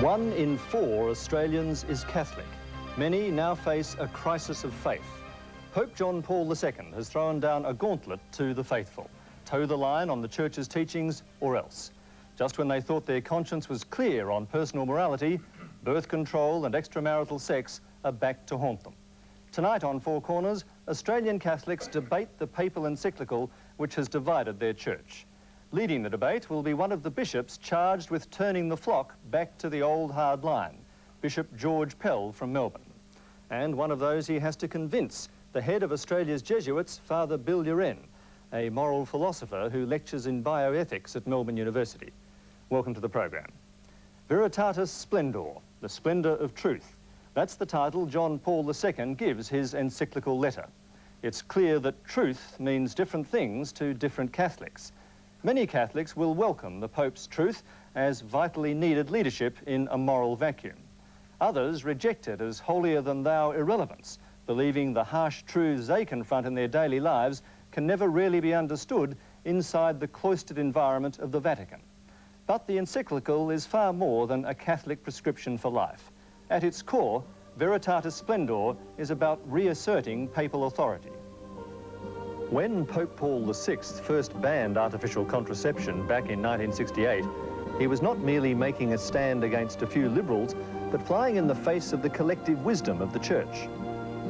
1 in 4 Australians is Catholic. Many now face a crisis of faith. Pope John Paul II has thrown down a gauntlet to the faithful. Toe the line on the Church's teachings or else. Just when they thought their conscience was clear on personal morality, birth control and extramarital sex are back to haunt them. Tonight on Four Corners, Australian Catholics debate the papal encyclical which has divided their church. Leading the debate will be one of the bishops charged with turning the flock back to the old hard line, Bishop George Pell from Melbourne. And one of those he has to convince, the head of Australia's Jesuits, Father Bill Uren, a moral philosopher who lectures in bioethics at Melbourne University. Welcome to the program. Veritatis Splendor, the splendour of truth. That's the title John Paul II gives his encyclical letter. It's clear that truth means different things to different Catholics. Many Catholics will welcome the Pope's truth as vitally needed leadership in a moral vacuum. Others reject it as holier-than-thou irrelevance, believing the harsh truths they confront in their daily lives can never really be understood inside the cloistered environment of the Vatican. But the encyclical is far more than a Catholic prescription for life. At its core, Veritatis Splendor is about reasserting papal authority. When Pope Paul VI first banned artificial contraception back in 1968, he was not merely making a stand against a few liberals, but flying in the face of the collective wisdom of the Church.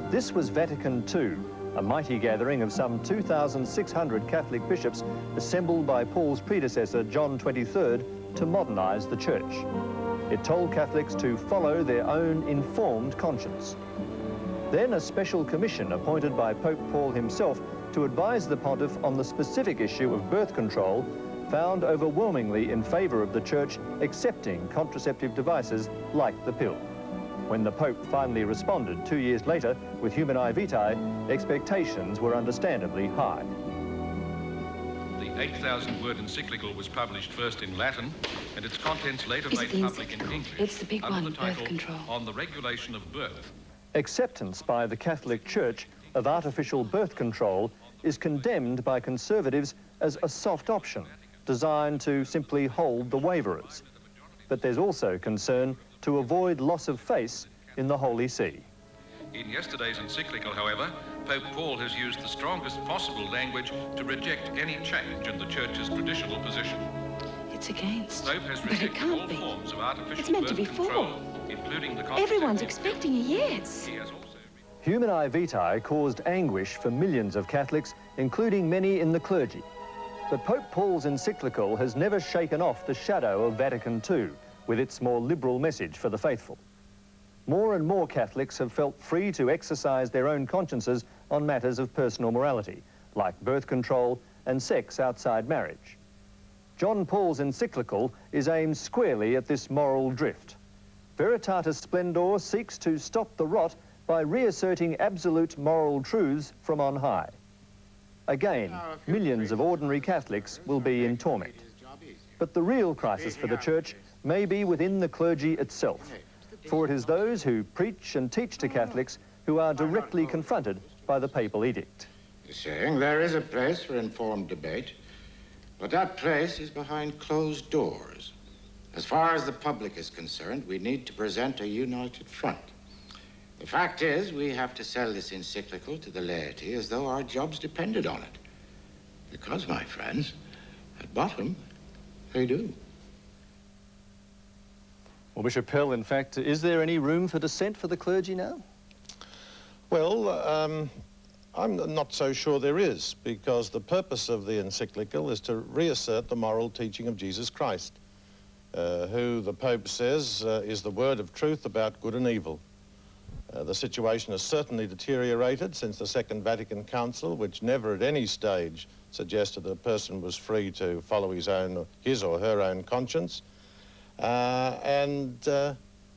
This was Vatican II, a mighty gathering of some 2,600 Catholic bishops assembled by Paul's predecessor, John XXIII, to modernise the Church. It told Catholics to follow their own informed conscience. Then a special commission appointed by Pope Paul himself to advise the pontiff on the specific issue of birth control found overwhelmingly in favour of the Church accepting contraceptive devices like the pill. When the Pope finally responded 2 years later with Humanae Vitae, expectations were understandably high. The 8,000-word encyclical was published first in Latin, and its contents later made public in English. It's the big one, under the title birth control. On the Regulation of Birth. Acceptance by the Catholic Church of artificial birth control is condemned by conservatives as a soft option, designed to simply hold the waverers. But there's also concern to avoid loss of face in the Holy See. In yesterday's encyclical, however, Pope Paul has used the strongest possible language to reject any change in the Church's traditional position. It's against. The Pope has But it rejected can't all be. forms of artificial It's meant to birth be control, for. including the Everyone's contraceptive expecting a yes. He has also Humanae Vitae caused anguish for millions of Catholics, including many in the clergy. But Pope Paul's encyclical has never shaken off the shadow of Vatican II, with its more liberal message for the faithful. More and more Catholics have felt free to exercise their own consciences on matters of personal morality, like birth control and sex outside marriage. John Paul's encyclical is aimed squarely at this moral drift. Veritatis Splendor seeks to stop the rot by reasserting absolute moral truths from on high. Again, millions of ordinary Catholics will be in torment. But the real crisis for the Church may be within the clergy itself, for it is those who preach and teach to Catholics who are directly confronted by the papal edict. You're saying there is a place for informed debate, but that place is behind closed doors. As far as the public is concerned, we need to present a united front. The fact is, we have to sell this encyclical to the laity as though our jobs depended on it. Because, my friends, at bottom, they do. Well, Bishop Pell, in fact, is there any room for dissent for the clergy now? Well, I'm not so sure there is, because the purpose of the encyclical is to reassert the moral teaching of Jesus Christ, who the Pope says is the word of truth about good and evil. The situation has certainly deteriorated since the Second Vatican Council, which never at any stage suggested a person was free to follow his or her own conscience.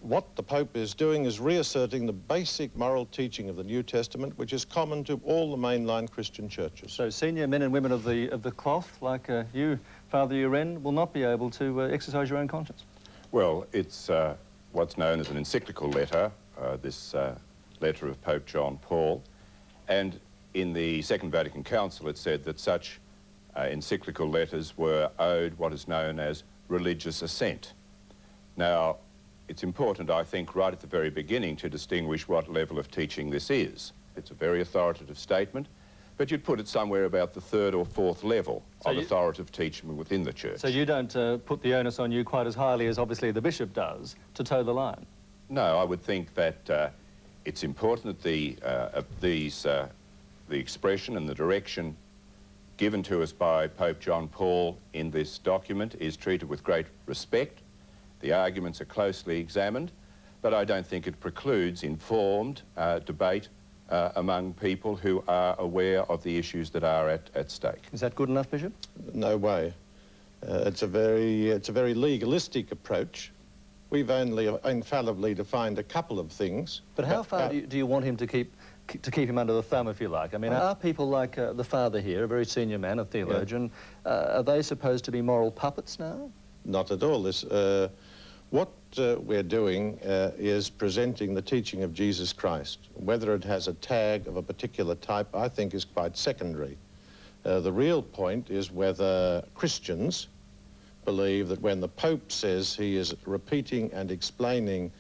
What the Pope is doing is reasserting the basic moral teaching of the New Testament, which is common to all the mainline Christian churches. So senior men and women of the cloth, like you, Father Uren, will not be able to exercise your own conscience? Well, it's what's known as an encyclical letter, this letter of Pope John Paul, and in the Second Vatican Council it said that such encyclical letters were owed what is known as religious assent. Now, it's important, I think, right at the very beginning to distinguish what level of teaching this is. It's a very authoritative statement, but you'd put it somewhere about the third or fourth level of authoritative teaching within the church. So you don't put the onus on you quite as highly as obviously the bishop does to toe the line? No, I would think that it's important that the expression and the direction given to us by Pope John Paul in this document is treated with great respect. The arguments are closely examined, but I don't think it precludes informed debate among people who are aware of the issues that are at stake. Is that good enough, Bishop? No way. It's a very legalistic approach. We've only infallibly defined a couple of things. But how far do you want him to keep him under the thumb, if you like? I mean, are people like the father here, a very senior man, a theologian, are they supposed to be moral puppets now? Not at all. What we're doing is presenting the teaching of Jesus Christ. Whether it has a tag of a particular type, I think, is quite secondary. The real point is whether Christians believe that when the Pope says he is repeating and explaining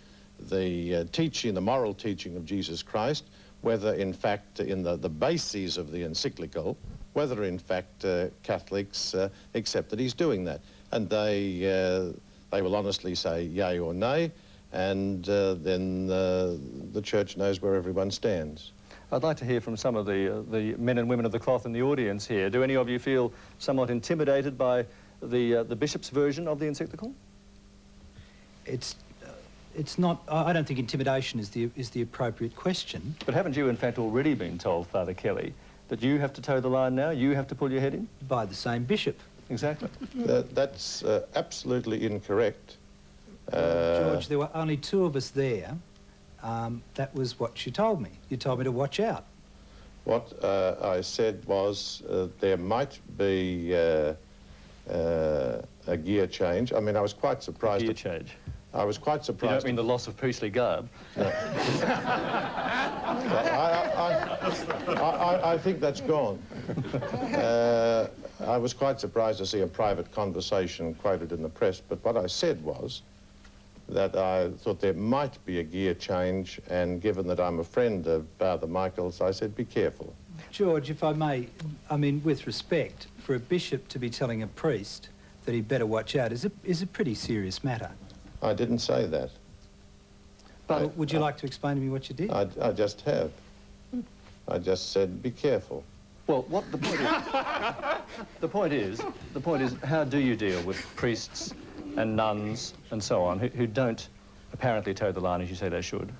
the teaching, the moral teaching of Jesus Christ, whether in fact in the bases of the encyclical, whether in fact Catholics accept that he's doing that. And they will honestly say yay or nay, and then the Church knows where everyone stands. I'd like to hear from some of the men and women of the cloth in the audience here. Do any of you feel somewhat intimidated by the bishop's version of the encyclical? It's not. I don't think intimidation is the appropriate question. But haven't you, in fact, already been told, Father Kelly, that you have to toe the line now? You have to pull your head in? By the same bishop. Exactly. That's absolutely incorrect. George, there were only two of us there. That was what you told me. You told me to watch out. What I said was there might be a gear change. I mean, I was quite surprised. Gear change? I was quite surprised. You don't mean the loss of priestly garb? No. I think that's gone. I was quite surprised to see a private conversation quoted in the press, but what I said was that I thought there might be a gear change, and given that I'm a friend of Father Michael's, I said, be careful. George, if I may, I mean, with respect, for a bishop to be telling a priest that he'd better watch out is a pretty serious matter. I didn't say that. But would you like to explain to me what you did? I just have. I just said, be careful. Well, what the point is, the point is, how do you deal with priests and nuns and so on who don't apparently toe the line as you say they should?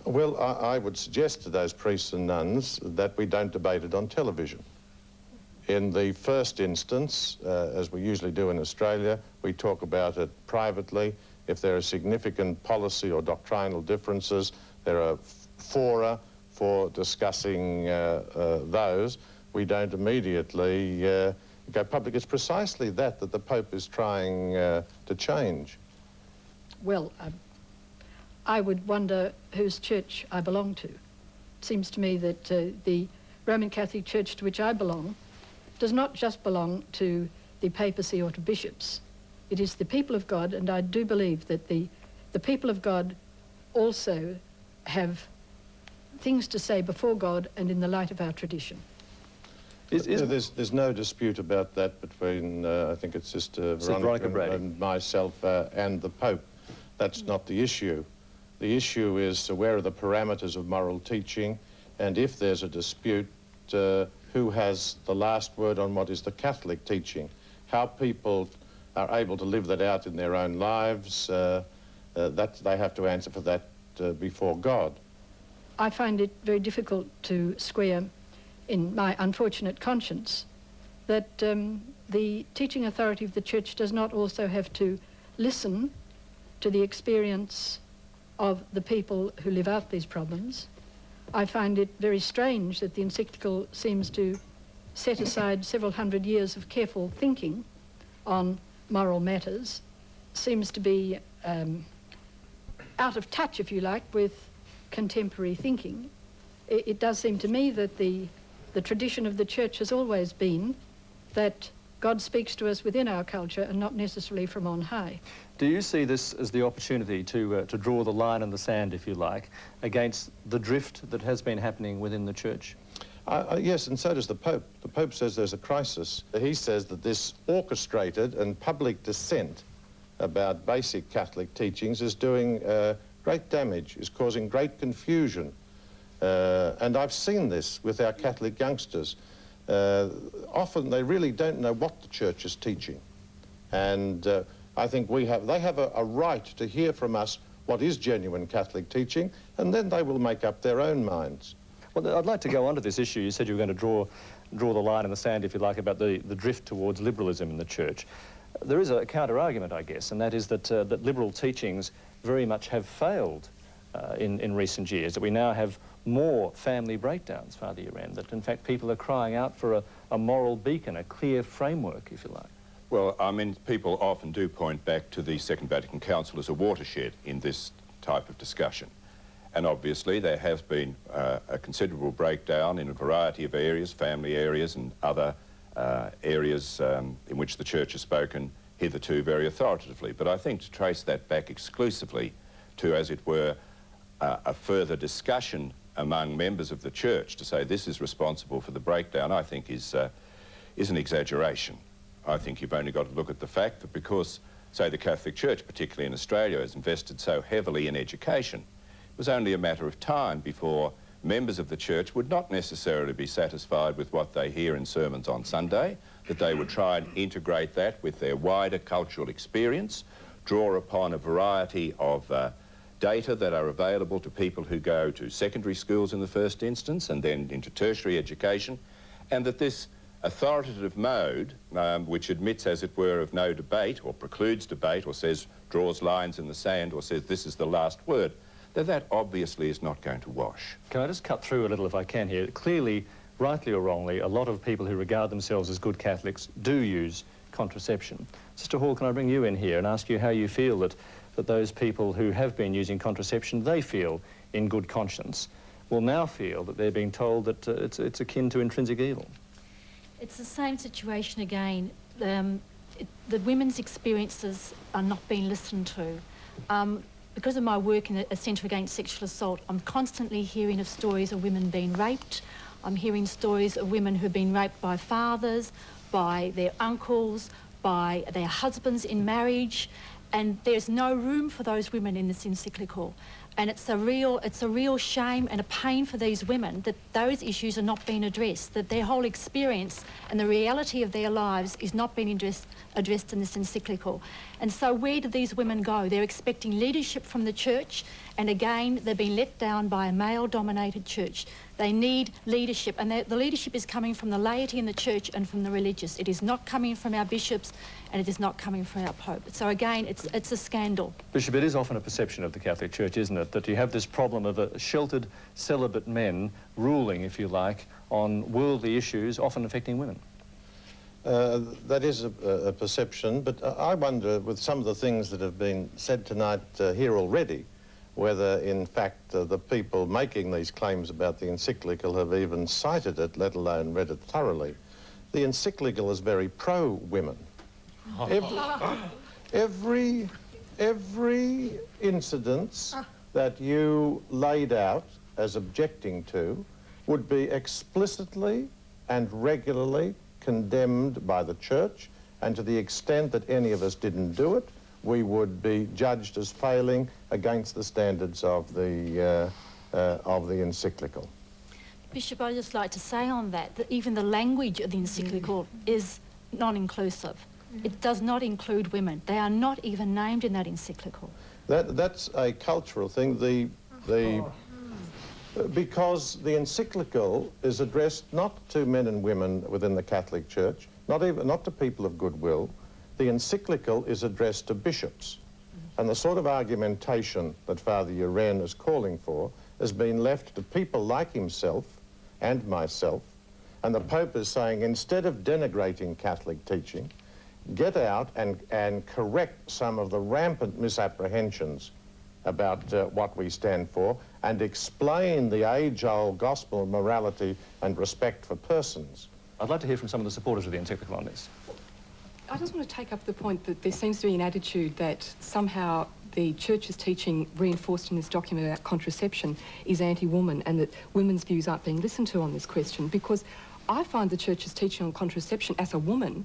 Well, I would suggest to those priests and nuns that we don't debate it on television. In the first instance, as we usually do in Australia, we talk about it privately. If there are significant policy or doctrinal differences, there are fora for discussing those. We don't immediately go public. It's precisely that the Pope is trying to change. Well, I would wonder whose church I belong to. It seems to me that the Roman Catholic Church to which I belong does not just belong to the papacy or to bishops. It is the people of God, and I do believe that the people of God also have things to say before God and in the light of our tradition. There's no dispute about that between, I think it's Sister Veronica and myself and the Pope. That's not the issue. The issue is where are the parameters of moral teaching, and if there's a dispute, who has the last word on what is the Catholic teaching? How people are able to live that out in their own lives, that they have to answer for that before God. I find it very difficult to square in my unfortunate conscience that the teaching authority of the Church does not also have to listen to the experience of the people who live out these problems. I find it very strange that the encyclical seems to set aside several hundred years of careful thinking on moral matters, seems to be out of touch, if you like, with contemporary thinking. It does seem to me that the tradition of the Church has always been that God speaks to us within our culture and not necessarily from on high. Do you see this as the opportunity to draw the line in the sand, if you like, against the drift that has been happening within the church? Yes, and so does the Pope. The Pope says there's a crisis. He says that this orchestrated and public dissent about basic Catholic teachings is doing great damage, is causing great confusion. And I've seen this with our Catholic youngsters. Often they really don't know what the Church is teaching. And I think they have a right to hear from us what is genuine Catholic teaching, and then they will make up their own minds. Well, I'd like to go on to this issue. You said you were going to draw the line in the sand, if you like, about the drift towards liberalism in the Church. There is a counter-argument, I guess, and that is that liberal teachings very much have failed in recent years, that we now have more family breakdowns, Father Uren, that in fact people are crying out for a moral beacon, a clear framework, if you like. Well, I mean, people often do point back to the Second Vatican Council as a watershed in this type of discussion. And obviously there has been a considerable breakdown in a variety of areas, family areas and other areas in which the Church has spoken hitherto very authoritatively. But I think to trace that back exclusively to, as it were, a further discussion among members of the Church to say this is responsible for the breakdown, I think is an exaggeration. I think you've only got to look at the fact that because, say, the Catholic Church, particularly in Australia, has invested so heavily in education, it was only a matter of time before members of the Church would not necessarily be satisfied with what they hear in sermons on Sunday, that they would try and integrate that with their wider cultural experience, draw upon a variety of data that are available to people who go to secondary schools in the first instance and then into tertiary education, and that this authoritative mode, which admits, as it were, of no debate or precludes debate or says, draws lines in the sand or says this is the last word, that obviously is not going to wash. Can I just cut through a little if I can here? Clearly, rightly or wrongly, a lot of people who regard themselves as good Catholics do use contraception. Sister Hall, can I bring you in here and ask you how you feel that those people who have been using contraception, they feel in good conscience, will now feel that they're being told that it's akin to intrinsic evil? It's the same situation again. The women's experiences are not being listened to. Because of my work in a centre against sexual assault, I'm constantly hearing of stories of women being raped. I'm hearing stories of women who have been raped by fathers, by their uncles, by their husbands in marriage, and there's no room for those women in this encyclical. And it's a real shame and a pain for these women that those issues are not being addressed, that their whole experience and the reality of their lives is not being addressed in this encyclical. And so where do these women go? They're expecting leadership from the Church, and again, they're being let down by a male-dominated Church. They need leadership, and the leadership is coming from the laity in the Church and from the religious. It is not coming from our bishops, and it is not coming from our Pope. So again, it's a scandal. Bishop, it is often a perception of the Catholic Church, isn't it, that you have this problem of sheltered celibate men ruling, if you like, on worldly issues, often affecting women. That is a perception, but I wonder, with some of the things that have been said tonight here already, whether in fact the people making these claims about the encyclical have even cited it, let alone read it thoroughly. The encyclical is very pro-women. Every incidence that you laid out as objecting to would be explicitly and regularly condemned by the Church, and to the extent that any of us didn't do it, we would be judged as failing against the standards of the encyclical. Bishop, I'd just like to say on that even the language of the encyclical is non-inclusive. It does not include women. They are not even named in that encyclical. That's a cultural thing. Because the encyclical is addressed not to men and women within the Catholic Church, not to people of goodwill. The encyclical is addressed to bishops. And the sort of argumentation that Father Uren is calling for has been left to people like himself and myself. And the Pope is saying, instead of denigrating Catholic teaching, get out and correct some of the rampant misapprehensions about what we stand for, and explain the age-old gospel of morality and respect for persons. I'd like to hear from some of the supporters of the encyclical on this. I just want to take up the point that there seems to be an attitude that somehow the Church's teaching reinforced in this document about contraception is anti-woman and that women's views aren't being listened to on this question, because I find the Church's teaching on contraception as a woman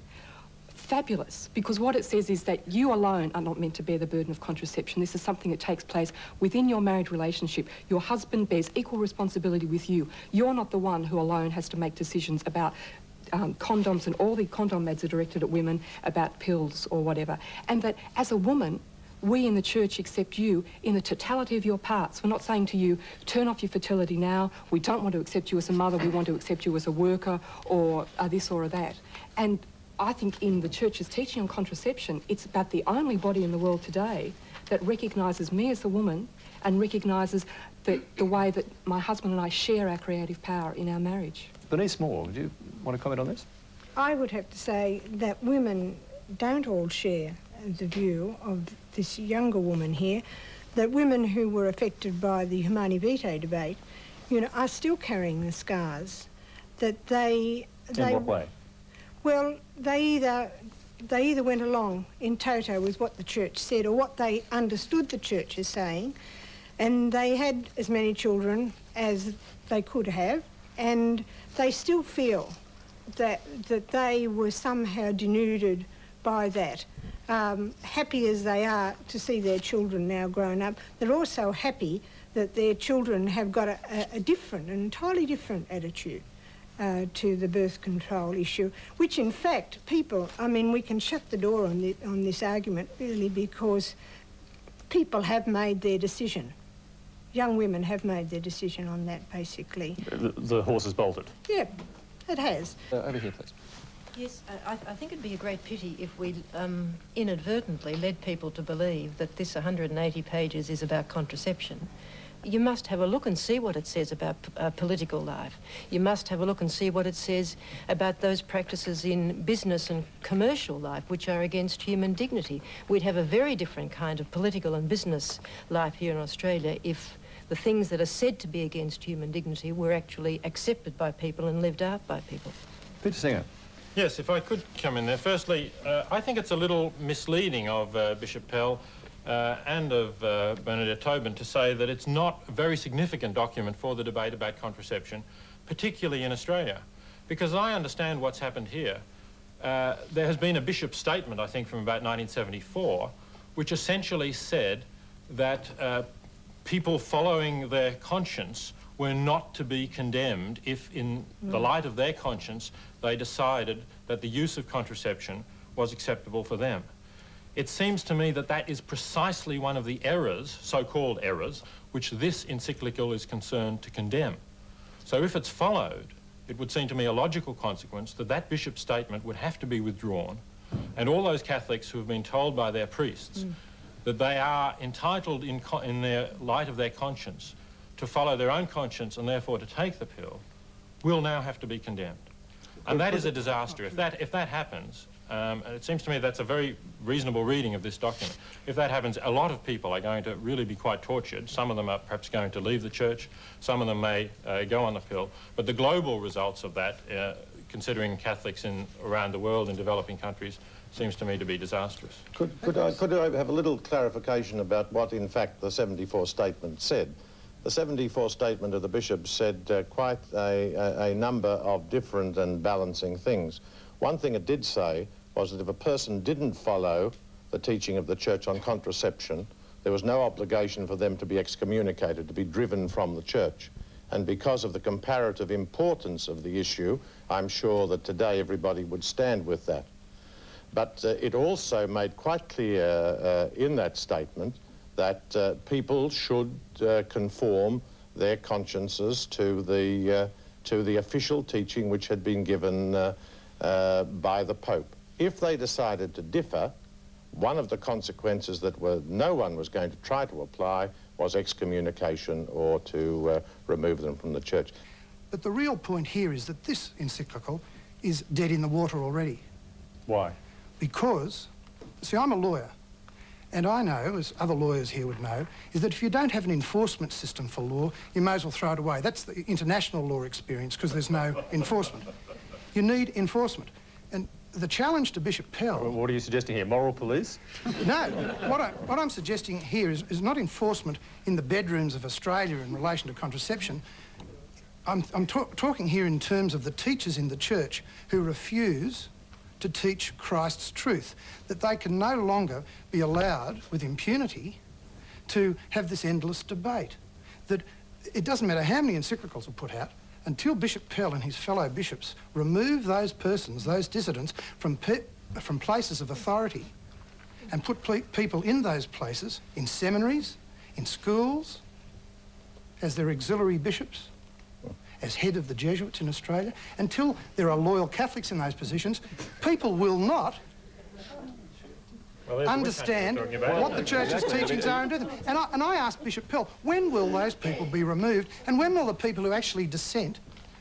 fabulous, because what it says is that you alone are not meant to bear the burden of contraception. This is something that takes place within your married relationship. Your husband bears equal responsibility with you. You're not the one who alone has to make decisions about condoms, and all the condom ads are directed at women, about pills or whatever. And that as a woman, we in the Church accept you in the totality of your parts. We're not saying to you, turn off your fertility now. We don't want to accept you as a mother. We want to accept you as a worker or this or that. And I think in the Church's teaching on contraception, it's about the only body in the world today that recognises me as a woman and recognises the way that my husband and I share our creative power in our marriage. Bernice Moore, would you want to comment on this? I would have to say that women don't all share the view of this younger woman here, that women who were affected by the Humani Vitae debate, you know, are still carrying the scars that they... In what way? Well, they either went along in toto with what the Church said or what they understood the Church as saying, and they had as many children as they could have, and they still feel that they were somehow denuded by that. Happy as they are to see their children now grown up, they're also happy that their children have got a different, an entirely different attitude to the birth control issue, which in fact people, I mean, we can shut the door on this argument really, because people have made their decision. Young women have made their decision on that, basically. The horse has bolted. Yeah, it has. Over here, please. Yes, I think it'd be a great pity if we inadvertently led people to believe that this 180 pages is about contraception. You must have a look and see what it says about political life. You must have a look and see what it says about those practices in business and commercial life which are against human dignity. We'd have a very different kind of political and business life here in Australia if the things that are said to be against human dignity were actually accepted by people and lived out by people. Peter Singer. Yes, if I could come in there. Firstly, I think it's a little misleading of Bishop Pell and of Bernadette Tobin to say that it's not a very significant document for the debate about contraception, particularly in Australia. Because I understand what's happened here. There has been a bishop's statement, I think, from about 1974, which essentially said that people following their conscience were not to be condemned if, in the light of their conscience, they decided that the use of contraception was acceptable for them. It seems to me that that is precisely one of the errors, so-called errors, which this encyclical is concerned to condemn. So if it's followed, it would seem to me a logical consequence that that bishop's statement would have to be withdrawn, and all those Catholics who have been told by their priests that they are entitled in their light of their conscience to follow their own conscience and therefore to take the pill will now have to be condemned. And that is a disaster. If that happens, and it seems to me that's a very reasonable reading of this document. If that happens, a lot of people are going to really be quite tortured. Some of them are perhaps going to leave the Church. Some of them may go on the pill. But the global results of that, considering Catholics around the world in developing countries, seems to me to be disastrous. Could I have a little clarification about what, in fact, the 74 statement said? The 74 statement of the bishop said quite a number of different and balancing things. One thing it did say was that if a person didn't follow the teaching of the Church on contraception, there was no obligation for them to be excommunicated, to be driven from the Church. And because of the comparative importance of the issue, I'm sure that today everybody would stand with that. But it also made quite clear in that statement that people should conform their consciences to the official teaching which had been given by the Pope. If they decided to differ, one of the consequences that no one was going to try to apply was excommunication or to remove them from the Church. But the real point here is that this encyclical is dead in the water already. Why? Because, see, I'm a lawyer, and I know, as other lawyers here would know, is that if you don't have an enforcement system for law, you may as well throw it away. That's the international law experience, because there's no enforcement. You need enforcement. And the challenge to Bishop Pell... Well, what are you suggesting here, moral police? No, what I'm suggesting here is not enforcement in the bedrooms of Australia in relation to contraception. I'm talking here in terms of the teachers in the church who refuse to teach Christ's truth, that they can no longer be allowed with impunity to have this endless debate. That it doesn't matter how many encyclicals are put out, until Bishop Pell and his fellow bishops remove those persons, those dissidents, from places of authority and put people in those places, in seminaries, in schools, as their auxiliary bishops, as head of the Jesuits in Australia, until there are loyal Catholics in those positions, people will not understand what the Church's teachings are and do them. And I asked Bishop Pell, when will those people be removed, and when will the people who actually dissent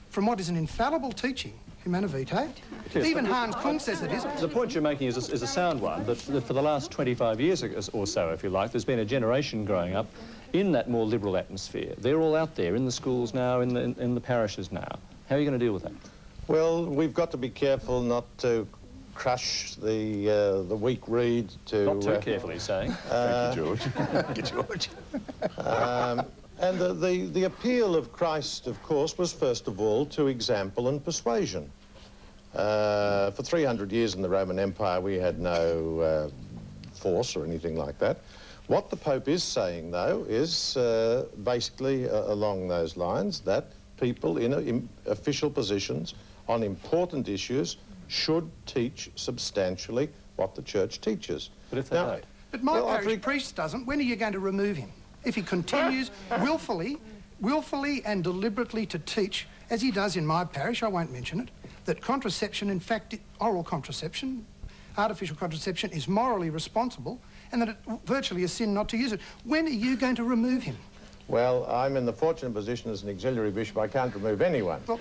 from what is an infallible teaching, Humana Vitae, even Hans Kung says it is. The point you're making is a sound one, that for the last 25 years or so, if you like, there's been a generation growing up in that more liberal atmosphere. They're all out there in the schools now, in the parishes now. How are you going to deal with that? Well, we've got to be careful not to crush the weak reed to... Not too carefully saying. Thank you, George. Thank you, George. And the appeal of Christ, of course, was first of all to example and persuasion. For 300 years in the Roman Empire, we had no force or anything like that. What the Pope is saying, though, is basically along those lines, that people in official positions on important issues should teach substantially what the Church teaches. But if they don't? But my parish priest doesn't. When are you going to remove him? If he continues willfully and deliberately to teach, as he does in my parish, I won't mention it, that contraception, in fact, oral contraception, artificial contraception, is morally responsible, and that it's virtually a sin not to use it. When are you going to remove him? Well, I'm in the fortunate position as an auxiliary bishop, I can't remove anyone. Well,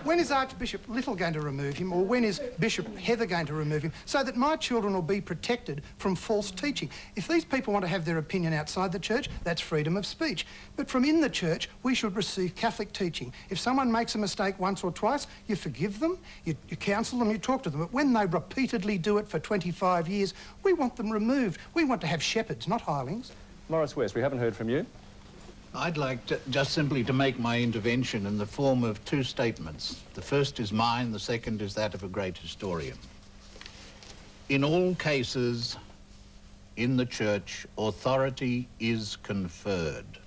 when is Archbishop Little going to remove him, or when is Bishop Heather going to remove him, so that my children will be protected from false teaching? If these people want to have their opinion outside the church, that's freedom of speech. But from in the church, we should receive Catholic teaching. If someone makes a mistake once or twice, you forgive them, you counsel them, you talk to them. But when they repeatedly do it for 25 years, we want them removed. We want to have shepherds, not hirelings. Maurice West, we haven't heard from you. I'd like just simply to make my intervention in the form of two statements. The first is mine, the second is that of a great historian. In all cases in the Church, authority is conferred.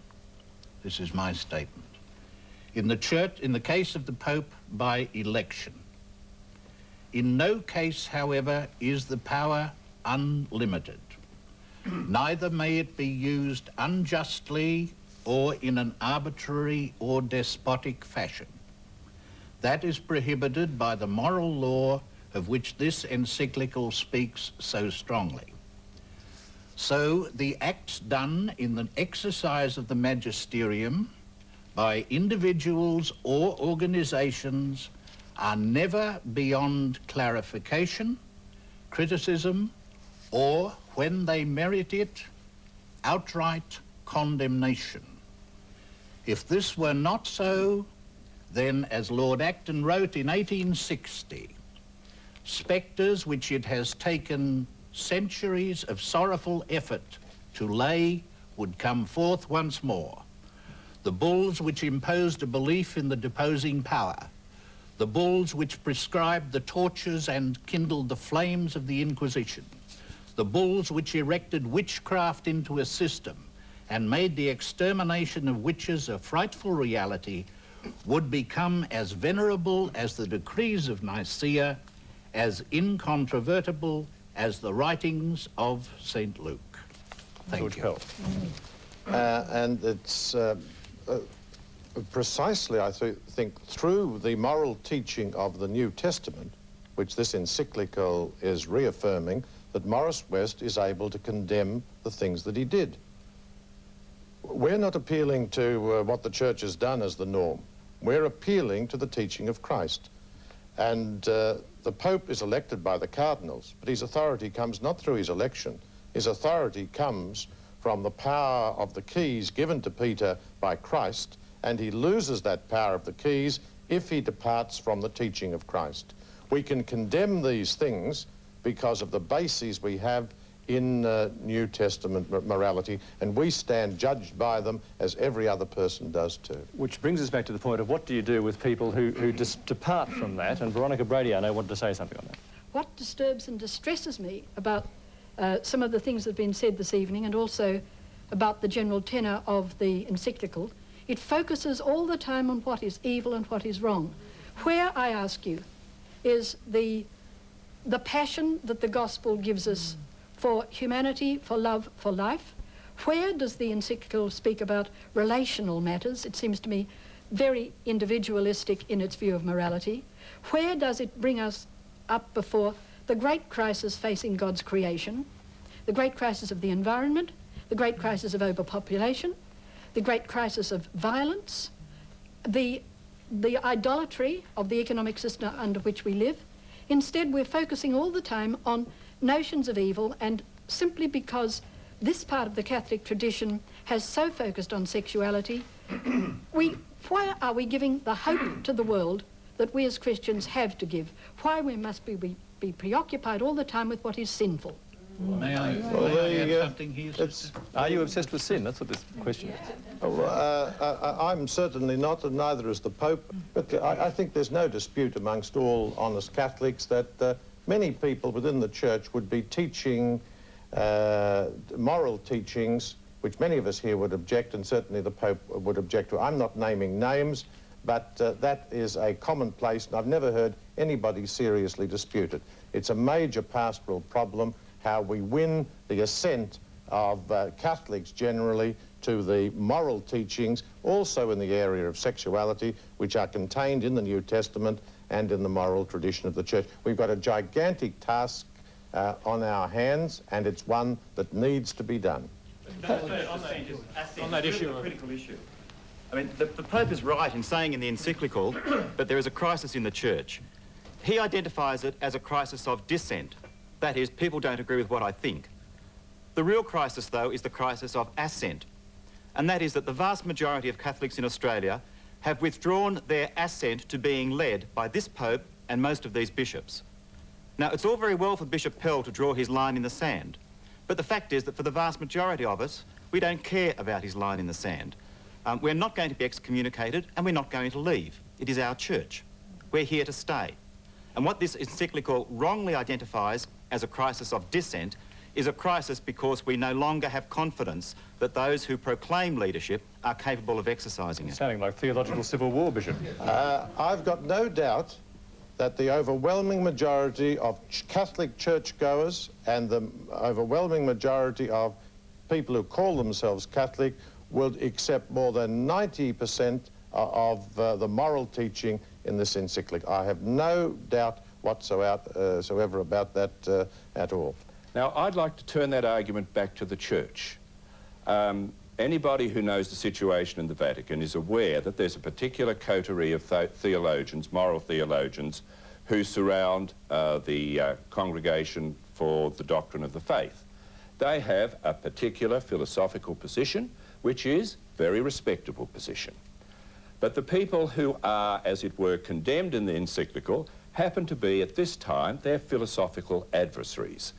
This is my statement. In the Church, in the case of the Pope, by election. In no case, however, is the power unlimited. Neither may it be used unjustly or in an arbitrary or despotic fashion. That is prohibited by the moral law of which this encyclical speaks so strongly. So the acts done in the exercise of the magisterium by individuals or organizations are never beyond clarification, criticism, or, when they merit it, outright condemnation. If this were not so, then, as Lord Acton wrote in 1860, spectres which it has taken centuries of sorrowful effort to lay would come forth once more. The bulls which imposed a belief in the deposing power, the bulls which prescribed the tortures and kindled the flames of the Inquisition, the bulls which erected witchcraft into a system and made the extermination of witches a frightful reality, would become as venerable as the decrees of Nicaea, as incontrovertible as the writings of St. Luke. Thank you. And it's precisely, I think, through the moral teaching of the New Testament, which this encyclical is reaffirming, that Maurice West is able to condemn the things that he did. We're not appealing to what the Church has done as the norm. We're appealing to the teaching of Christ. And the Pope is elected by the cardinals, but his authority comes not through his election. His authority comes from the power of the keys given to Peter by Christ, and he loses that power of the keys if he departs from the teaching of Christ. We can condemn these things because of the bases we have in New Testament morality, and we stand judged by them as every other person does too. Which brings us back to the point of what do you do with people who depart from that? And Veronica Brady, I know, wanted to say something on that. What disturbs and distresses me about some of the things that have been said this evening, and also about the general tenor of the encyclical, it focuses all the time on what is evil and what is wrong. Where, I ask you, is the passion that the gospel gives us for humanity, for love, for life? Where does the encyclical speak about relational matters? It seems to me very individualistic in its view of morality. Where does it bring us up before the great crisis facing God's creation, the great crisis of the environment, the great crisis of overpopulation, the great crisis of violence, the idolatry of the economic system under which we live? Instead, we're focusing all the time on notions of evil, and simply because this part of the Catholic tradition has so focused on sexuality, why are we giving the hope to the world that we as Christians have to give? Why must we be preoccupied all the time with what is sinful? May I add something here? Are you obsessed with sin? That's what this question is. I'm certainly not, and neither is the Pope. But I think there's no dispute amongst all honest Catholics that many people within the Church would be teaching moral teachings, which many of us here would object, and certainly the Pope would object to. I'm not naming names, but that is a commonplace, and I've never heard anybody seriously dispute it. It's a major pastoral problem, how we win the assent of Catholics generally to the moral teachings, also in the area of sexuality, which are contained in the New Testament and in the moral tradition of the Church. We've got a gigantic task on our hands, and it's one that needs to be done. On that issue, a critical issue. I mean, the Pope is right in saying in the encyclical that there is a crisis in the Church. He identifies it as a crisis of dissent. That is, people don't agree with what I think. The real crisis, though, is the crisis of assent. And that is that the vast majority of Catholics in Australia have withdrawn their assent to being led by this Pope and most of these bishops. Now, it's all very well for Bishop Pell to draw his line in the sand, but the fact is that for the vast majority of us, we don't care about his line in the sand. We're not going to be excommunicated, and we're not going to leave. It is our church. We're here to stay. And what this encyclical wrongly identifies as a crisis of dissent is a crisis because we no longer have confidence that those who proclaim leadership are capable of exercising it. Sounding like theological civil war, Bishop. I've got no doubt that the overwhelming majority of Catholic churchgoers and the overwhelming majority of people who call themselves Catholic will accept more than 90% of the moral teaching in this encyclic. I have no doubt whatsoever about that at all. Now, I'd like to turn that argument back to the Church. Anybody who knows the situation in the Vatican is aware that there's a particular coterie of theologians, moral theologians, who surround the Congregation for the Doctrine of the Faith. They have a particular philosophical position, which is a very respectable position. But the people who are, as it were, condemned in the encyclical happen to be, at this time, their philosophical adversaries.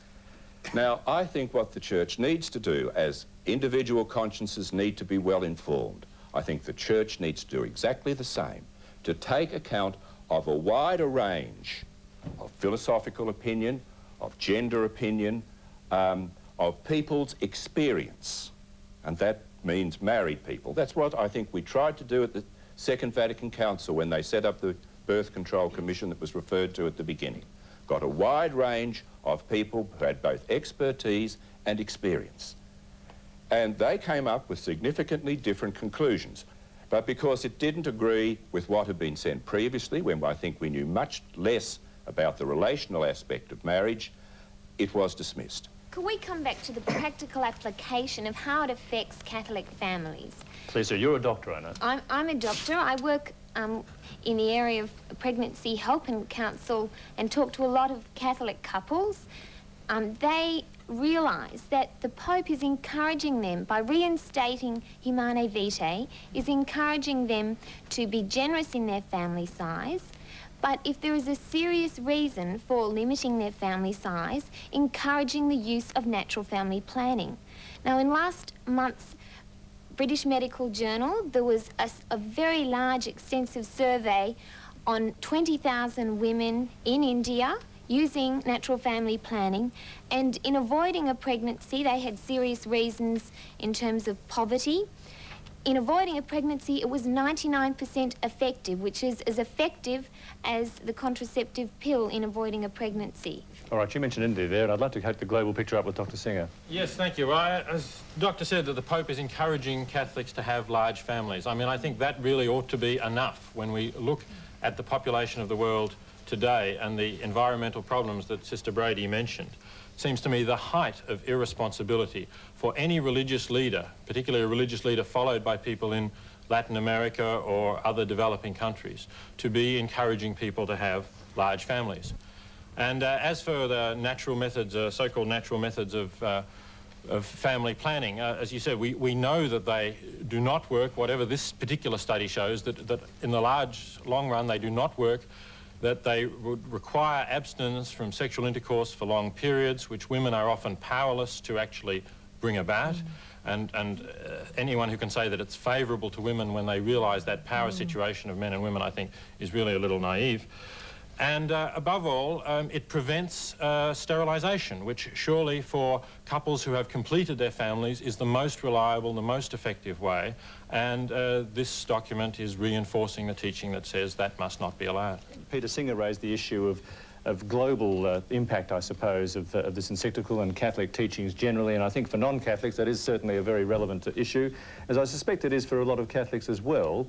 Now, I think what the Church needs to do, as individual consciences need to be well informed, I think the Church needs to do exactly the same, to take account of a wider range of philosophical opinion, of gender opinion, of people's experience. And that means married people. That's what I think we tried to do at the Second Vatican Council when they set up the Birth Control Commission that was referred to at the beginning. Got a wide range of people who had both expertise and experience. And they came up with significantly different conclusions. But because it didn't agree with what had been said previously, when I think we knew much less about the relational aspect of marriage, it was dismissed. Could we come back to the practical application of how it affects Catholic families? Please, sir, you're a doctor, I know. I'm a doctor. I work in the area of pregnancy help and counsel and talk to a lot of Catholic couples. They realise that the Pope is encouraging them, by reinstating Humanae Vitae, is encouraging them to be generous in their family size, But if there is a serious reason for limiting their family size, encouraging the use of natural family planning. Now, in last month's British Medical Journal, there was a very large, extensive survey on 20,000 women in India using natural family planning, and in avoiding a pregnancy, they had serious reasons in terms of poverty. In avoiding a pregnancy, it was 99% effective, which is as effective as the contraceptive pill in avoiding a pregnancy. All right, you mentioned India there, and I'd like to take the global picture up with Dr. Singer. Yes, thank you. As the doctor said, that the Pope is encouraging Catholics to have large families. I mean, I think that really ought to be enough when we look at the population of the world today and the environmental problems that Sister Brady mentioned. It seems to me the height of irresponsibility for any religious leader, particularly a religious leader followed by people in Latin America or other developing countries, to be encouraging people to have large families. And as for the natural methods, so-called natural methods of family planning, as you said, we know that they do not work, whatever this particular study shows, that in the long run they do not work, that they would require abstinence from sexual intercourse for long periods, which women are often powerless to actually bring about. And anyone who can say that it's favourable to women when they realise that power situation of men and women, I think, is really a little naive. And above all, it prevents sterilisation, which surely for couples who have completed their families is the most reliable, the most effective way. And this document is reinforcing the teaching that says that must not be allowed. Peter Singer raised the issue of global impact, I suppose, of this encyclical and Catholic teachings generally, and I think for non-Catholics that is certainly a very relevant issue, as I suspect it is for a lot of Catholics as well,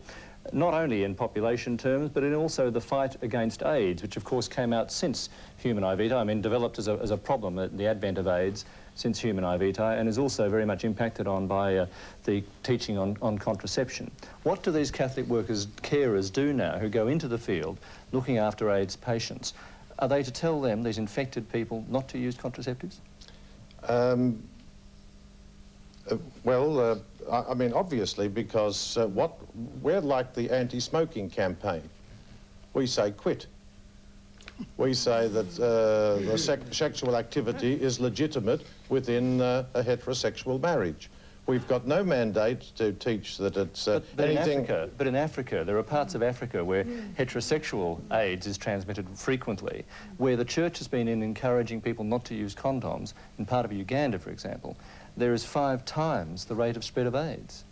not only in population terms, but in also the fight against AIDS, which of course came out since Humanae Vitae, I mean developed as a problem at the advent of AIDS since Humanae Vitae, and is also very much impacted on by the teaching on contraception. What do these Catholic workers, carers, do now who go into the field looking after AIDS patients? Are they to tell them, these infected people, not to use contraceptives? I mean, obviously, because we're like the anti-smoking campaign. We say quit. We say that the sexual activity is legitimate within a heterosexual marriage. We've got no mandate to teach that it's anything... But in Africa, there are parts of Africa where heterosexual AIDS is transmitted frequently, where the Church has been encouraging people not to use condoms. In part of Uganda, for example, there is 5 times the rate of spread of AIDS.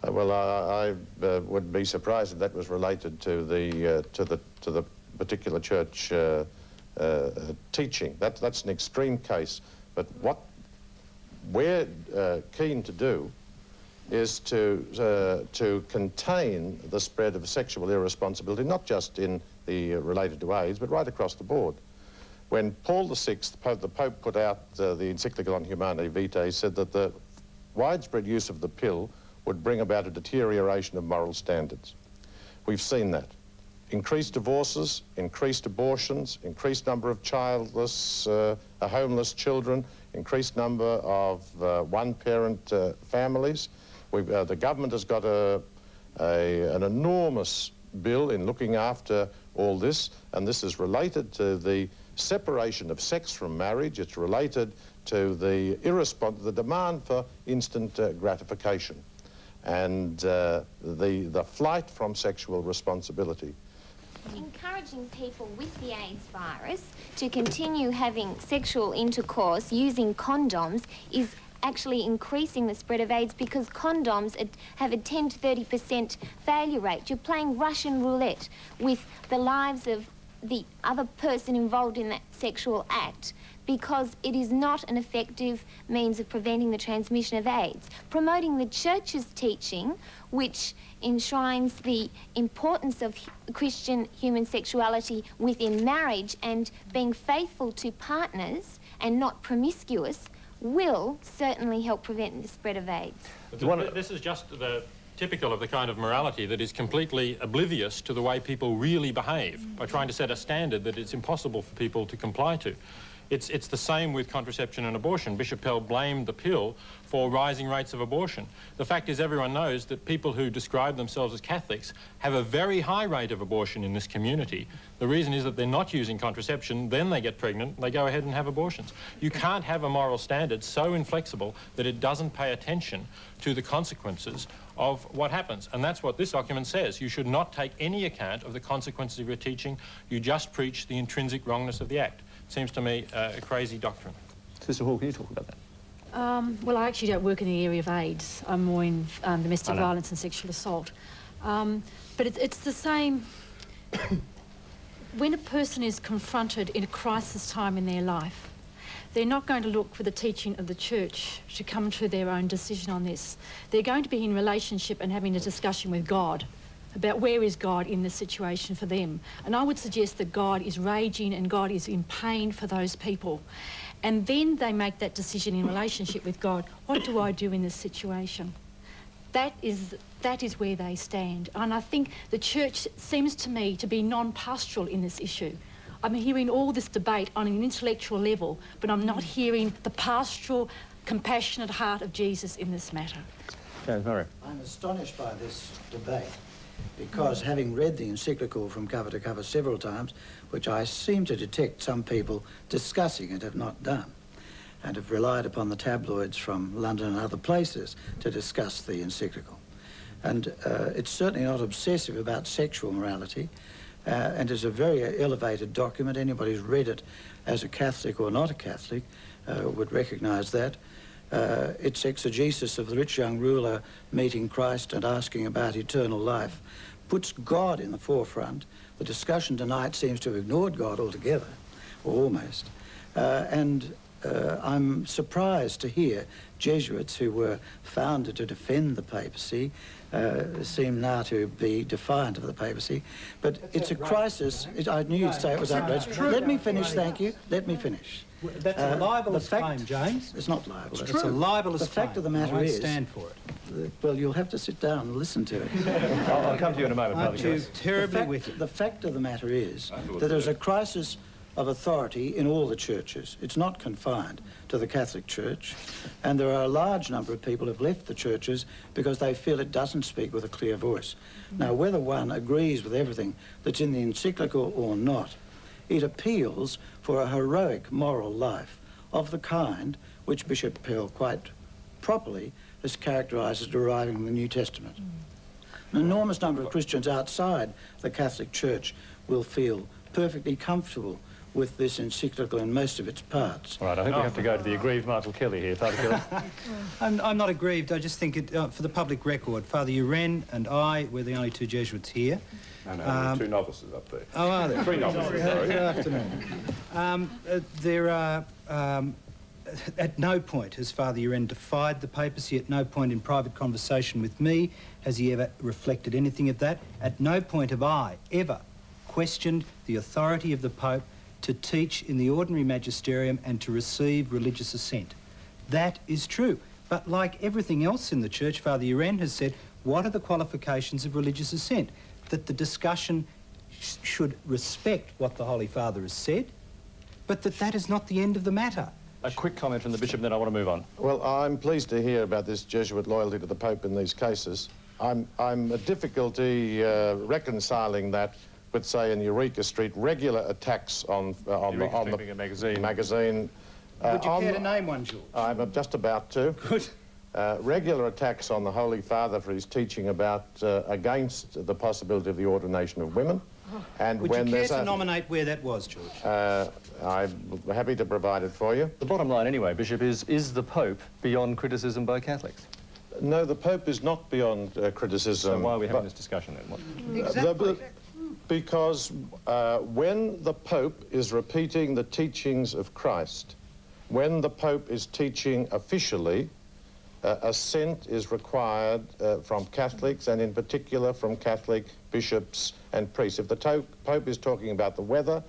Well, I would be surprised if that was related to the particular church teaching. That's an extreme case. But what we're keen to do is to contain the spread of sexual irresponsibility, not just in the related to AIDS, but right across the board. When Paul VI, the Pope, put out the encyclical on Humanae Vitae, he said that the widespread use of the pill would bring about a deterioration of moral standards. We've seen that. Increased divorces, increased abortions, increased number of childless, homeless children, increased number of one-parent families. The government has got an enormous bill in looking after all this, and this is related to the separation of sex from marriage. It's related to the demand for instant gratification and the flight from sexual responsibility. Encouraging people with the AIDS virus to continue having sexual intercourse using condoms is actually increasing the spread of AIDS, because condoms have a 10 to 30% failure rate. You're playing Russian roulette with the lives of the other person involved in that sexual act, because it is not an effective means of preventing the transmission of AIDS. Promoting the Church's teaching, which enshrines the importance of Christian human sexuality within marriage and being faithful to partners and not promiscuous, will certainly help prevent the spread of AIDS. This is just typical of the kind of morality that is completely oblivious to the way people really behave by trying to set a standard that it's impossible for people to comply to. It's the same with contraception and abortion. Bishop Pell blamed the pill for rising rates of abortion. The fact is, everyone knows that people who describe themselves as Catholics have a very high rate of abortion in this community. The reason is that they're not using contraception, then they get pregnant, they go ahead and have abortions. You can't have a moral standard so inflexible that it doesn't pay attention to the consequences of what happens. And that's what this document says. You should not take any account of the consequences of your teaching. You just preach the intrinsic wrongness of the act. Seems to me a crazy doctrine. Sister Hall, can you talk about that? Well, I actually don't work in the area of AIDS. I'm more in domestic violence and sexual assault. But it's the same. When a person is confronted in a crisis time in their life, they're not going to look for the teaching of the church to come to their own decision on this. They're going to be in relationship and having a discussion with God about where is God in this situation for them. And I would suggest that God is raging and God is in pain for those people. And then they make that decision in relationship with God. What do I do in this situation? That is where they stand. And I think the church seems to me to be non-pastoral in this issue. I'm hearing all this debate on an intellectual level, but I'm not hearing the pastoral, compassionate heart of Jesus in this matter. James Murray. I'm astonished by this debate because having read the encyclical from cover to cover several times, which I seem to detect some people discussing it have not done, and have relied upon the tabloids from London and other places to discuss the encyclical. And it's certainly not obsessive about sexual morality, and is a very elevated document. Anybody who's read it as a Catholic or not a Catholic would recognise that. Its exegesis of the rich young ruler meeting Christ and asking about eternal life puts God in the forefront. The discussion tonight seems to have ignored God altogether, or almost. I'm surprised to hear Jesuits who were founded to defend the papacy seem now to be defiant of the papacy. But it's a crisis. I knew you'd say it was outrageous. Let me finish, thank you. Let me finish. That's a libelous claim, James. It's not libelous. It's a libelous claim. The fact of the matter is... I won't stand for it. Well, you'll have to sit down and listen to it. I'll come to you in a moment, Father Gillis. Terribly wicked. The fact of the matter is that there's a crisis of authority in all the churches. It's not confined to the Catholic Church, and there are a large number of people who have left the churches because they feel it doesn't speak with a clear voice. Now, whether one agrees with everything that's in the encyclical or not, it appeals for a heroic moral life of the kind which Bishop Pell quite properly has characterised as deriving from the New Testament. An enormous number of Christians outside the Catholic Church will feel perfectly comfortable with this encyclical in most of its parts. All right, I think we have to go to the aggrieved Michael Kelly here. Father Gillis. I'm not aggrieved. I just think, for the public record, Father Uren and I, we're the only two Jesuits here. No, there are two novices up there. Oh, are there? Three novices, sorry. Good afternoon. There are... at no point has Father Uren defied the papacy. At no point in private conversation with me has he ever reflected anything of that. At no point have I ever questioned the authority of the Pope to teach in the ordinary magisterium and to receive religious assent. That is true. But like everything else in the Church, Father Uren has said, what are the qualifications of religious assent? That the discussion should respect what the Holy Father has said, but that is not the end of the matter. A quick comment from the Bishop, then I want to move on. Well, I'm pleased to hear about this Jesuit loyalty to the Pope in these cases. I'm a difficulty reconciling that with, say, in Eureka Street, regular attacks on the magazine. Would you care to name one, George? I'm just about to. Good. Regular attacks on the Holy Father for his teaching about against the possibility of the ordination of women. And would when you care to nominate where that was, George? I'm happy to provide it for you. The bottom line, anyway, Bishop, is the Pope beyond criticism by Catholics? No, the Pope is not beyond criticism. So why are we having this discussion then? Exactly. Because when the Pope is repeating the teachings of Christ, when the Pope is teaching officially, assent is required from Catholics, and in particular from Catholic bishops and priests. If the Pope is talking about the weather,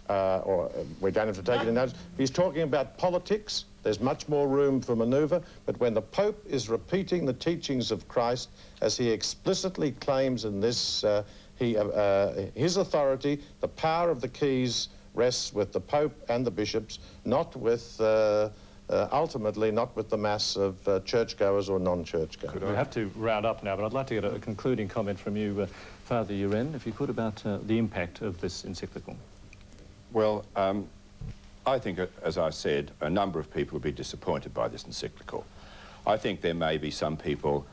or we don't have to take it in notice, if he's talking about politics, there's much more room for manoeuvre. But when the Pope is repeating the teachings of Christ, as he explicitly claims in this, his authority, the power of the keys rests with the Pope and the bishops, not with, ultimately, not with the mass of churchgoers or non-churchgoers. We have to round up now, but I'd like to get a concluding comment from you, Father Uren, if you could, about the impact of this encyclical. Well, I think, as I said, a number of people will be disappointed by this encyclical. I think there may be some people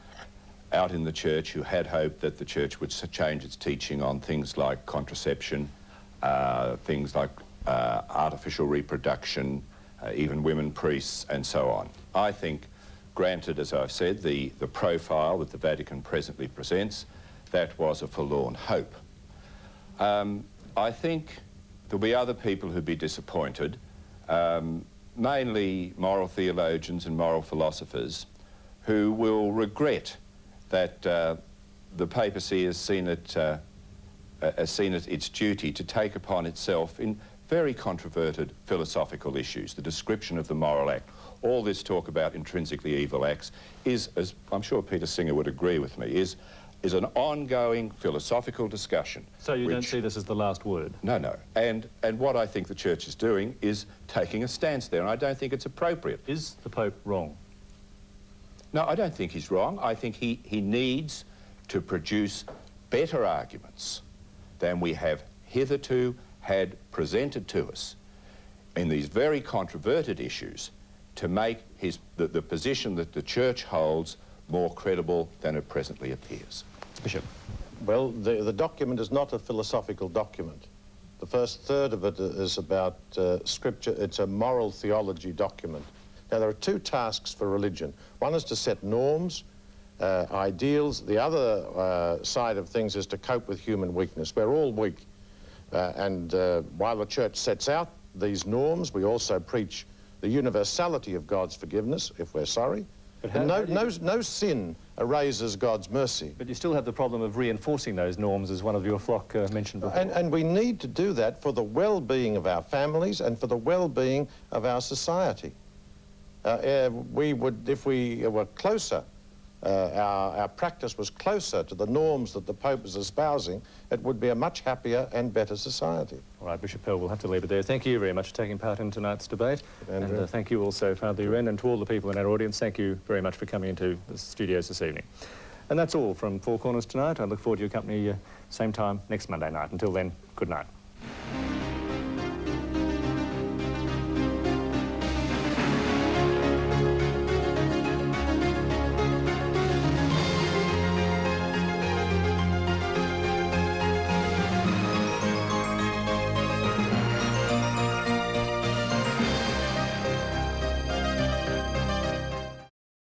out in the church who had hoped that the church would change its teaching on things like contraception, things like artificial reproduction, even women priests, and so on. I think, granted, as I've said, the profile that the Vatican presently presents, that was a forlorn hope. I think there'll be other people who'll be disappointed, mainly moral theologians and moral philosophers, who will regret that the papacy has seen it its duty to take upon itself in very controverted philosophical issues, the description of the moral act. All this talk about intrinsically evil acts is, as I'm sure Peter Singer would agree with me, is an ongoing philosophical discussion. So you don't see this as the last word? No, no. And what I think the Church is doing is taking a stance there, and I don't think it's appropriate. Is the Pope wrong? No, I don't think he's wrong. I think he needs to produce better arguments than we have hitherto had presented to us in these very controverted issues to make the position that the Church holds more credible than it presently appears. Bishop. Well, the document is not a philosophical document. The first third of it is about Scripture. It's a moral theology document. Now, there are two tasks for religion. One is to set norms, ideals. The other side of things is to cope with human weakness. We're all weak. While the Church sets out these norms, we also preach the universality of God's forgiveness, if we're sorry. But no sin erases God's mercy. But you still have the problem of reinforcing those norms, as one of your flock mentioned before. And we need to do that for the well-being of our families and for the well-being of our society. We would, if we were closer, our practice was closer to the norms that the Pope is espousing, it would be a much happier and better society. All right, Bishop Pell, we'll have to leave it there. Thank you very much for taking part in tonight's debate. And thank you also, Father Uren, and to all the people in our audience, thank you very much for coming into the studios this evening. And that's all from Four Corners tonight. I look forward to your company same time next Monday night. Until then, good night.